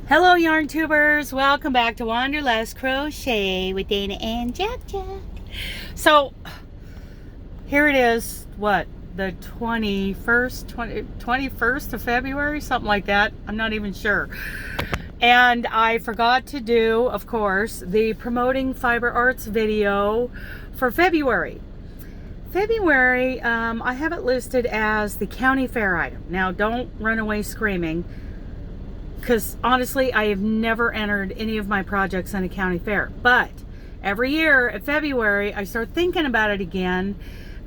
Hello yarn tubers, welcome back to Wanderlust Crochet with Dana and Jack. So here it is, what, the 21st of February, something like that. I'm not even sure. And I forgot to do, of course, the promoting fiber arts video for February. I have it listed as the county fair item. Now don't run away screaming, because honestly, I have never entered any of my projects in a county fair. But every year at February, I start thinking about it again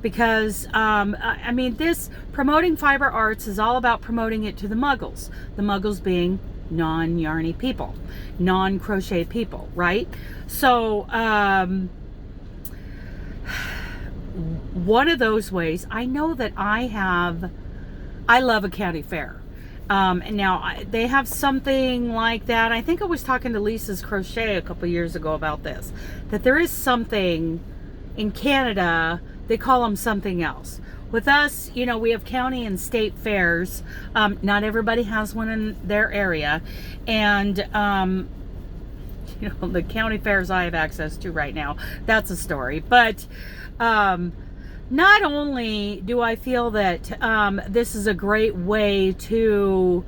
because, I mean, this promoting fiber arts is all about promoting it to the muggles. The muggles being non-yarny people, non-crochet people, right? So, one of those ways, I know that I love a county fair. And now they have something like that. I think I was talking to Lisa's Crochet a couple years ago about this, that there is something in Canada, they call them something else. With us, you know, we have county and state fairs. Not everybody has one in their area. And, you know, the county fairs I have access to right now, that's a story. But, not only do I feel that this is a great way to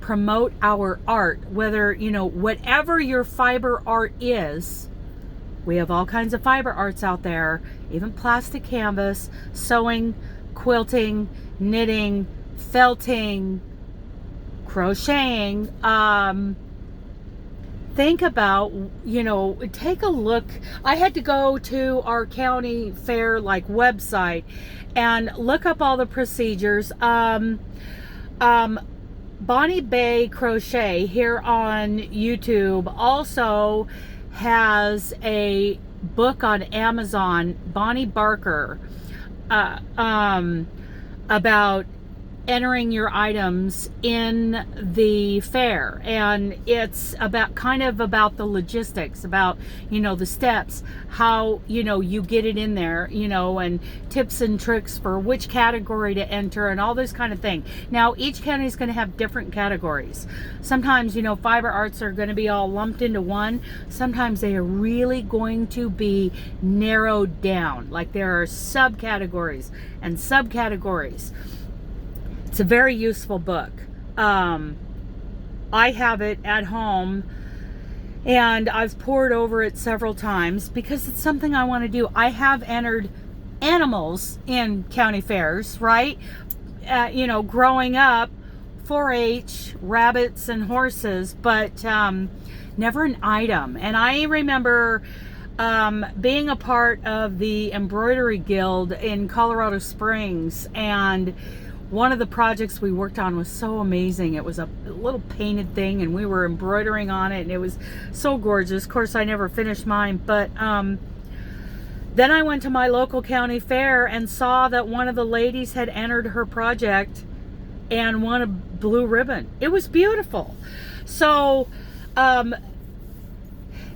promote our art, whether, you know, whatever your fiber art is, we have all kinds of fiber arts out there, even plastic canvas, sewing, quilting, knitting, felting, crocheting. Think about, you know, take a look. I had to go to our county fair website and look up all the procedures. Bonnie Bay Crochet here on YouTube also has a book on Amazon, Bonnie Barker, about entering your items in the fair, and it's about about the logistics, about, you know, the steps, how, you know, you get it in there, you know, and tips and tricks for which category to enter and all this kind of thing. Now each county is going to have different categories. Sometimes, you know, fiber arts are going to be all lumped into one. Sometimes they are really going to be narrowed down, like there are subcategories and subcategories. It's a very useful book. I have it at home and I've poured over it several times because it's something I want to do. I have entered animals in county fairs, right? You know, growing up, 4-H, rabbits and horses, but never an item. And I remember being a part of the embroidery guild in Colorado Springs, and one of the projects we worked on was so amazing. It was a little painted thing and we were embroidering on it and it was so gorgeous. Of course, I never finished mine, but then I went to my local county fair and saw that one of the ladies had entered her project and won a blue ribbon. It was beautiful. So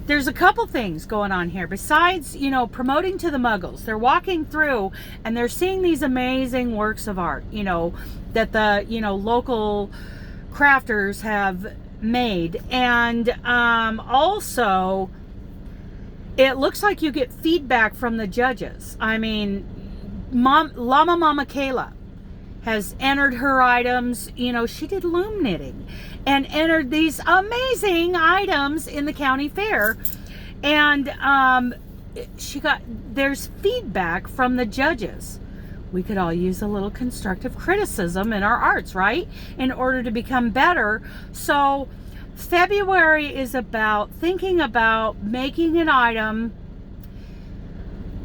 there's a couple things going on here besides, you know, promoting to the muggles. They're walking through and they're seeing these amazing works of art, you know, that the, you know, local crafters have made. And also it looks like you get feedback from the judges. I mean, Llama Mama Kayla has entered her items. You know, she did loom knitting and entered these amazing items in the county fair, and there's feedback from the judges. We could all use a little constructive criticism in our arts, right, in order to become better. So February is about thinking about making an item.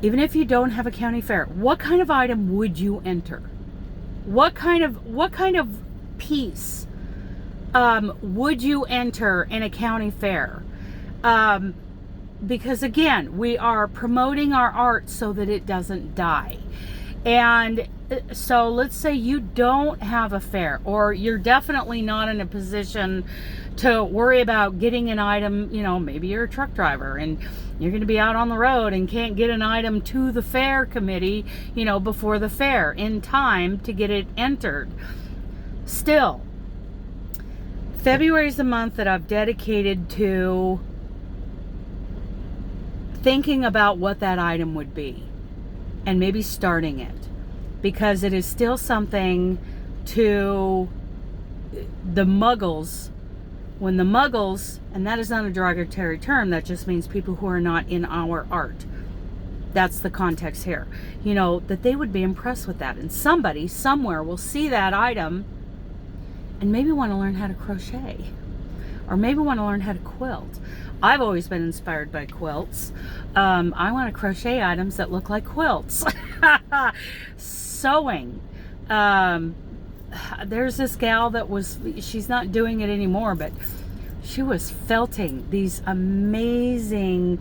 Even if you don't have a county fair, what kind of item would you enter? What kind of piece would you enter in a county fair? Because again, we are promoting our art so that it doesn't die. And so let's say you don't have a fair, or you're definitely not in a position to worry about getting an item. You know, maybe you're a truck driver and you're going to be out on the road and can't get an item to the fair committee, you know, before the fair in time to get it entered. Still, February is the month that I've dedicated to thinking about what that item would be and maybe starting it, because it is still something to the muggles. When the muggles, and that is not a derogatory term, that just means people who are not in our art. That's the context here. You know, that they would be impressed with that. And somebody somewhere will see that item and maybe want to learn how to crochet, or maybe want to learn how to quilt. I've always been inspired by quilts. I want to crochet items that look like quilts. Sewing. There's this gal that she's not doing it anymore, but she was felting these amazing,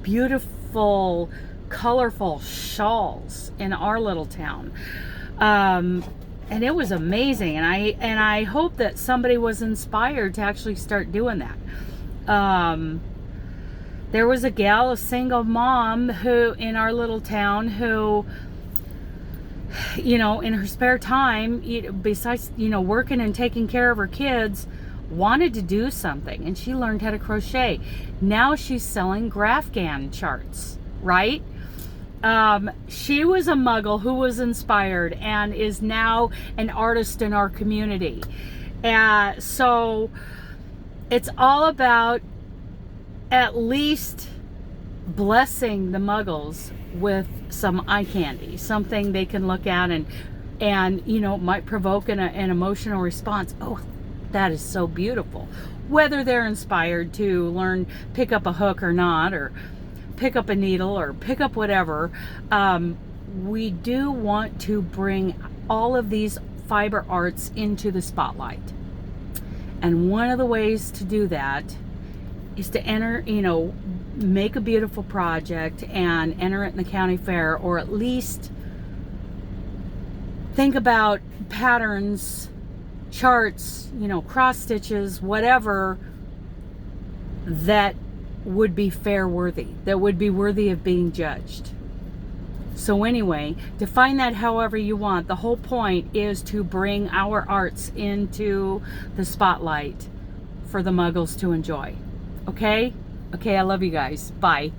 beautiful, colorful shawls in our little town. And it was amazing, and I hope that somebody was inspired to actually start doing that. There was a gal, a single mom, who in our little town, who, you know, in her spare time, besides, you know, working and taking care of her kids, wanted to do something, and she learned how to crochet. Now she's selling Grafgan charts, right? She was a muggle who was inspired and is now an artist in our community. So it's all about at least blessing the muggles with some eye candy, something they can look at and you know, might provoke an emotional response. Oh, that is so beautiful. Whether they're inspired to learn, pick up a hook or not, or pick up a needle or pick up whatever, we do want to bring all of these fiber arts into the spotlight. And one of the ways to do that is to enter, you know, make a beautiful project and enter it in the county fair, or at least think about patterns, charts, you know, cross stitches, whatever, that would be fair worthy, that would be worthy of being judged. So anyway, define that however you want. The whole point is to bring our arts into the spotlight for the muggles to enjoy. Okay? Okay, I love you guys. Bye.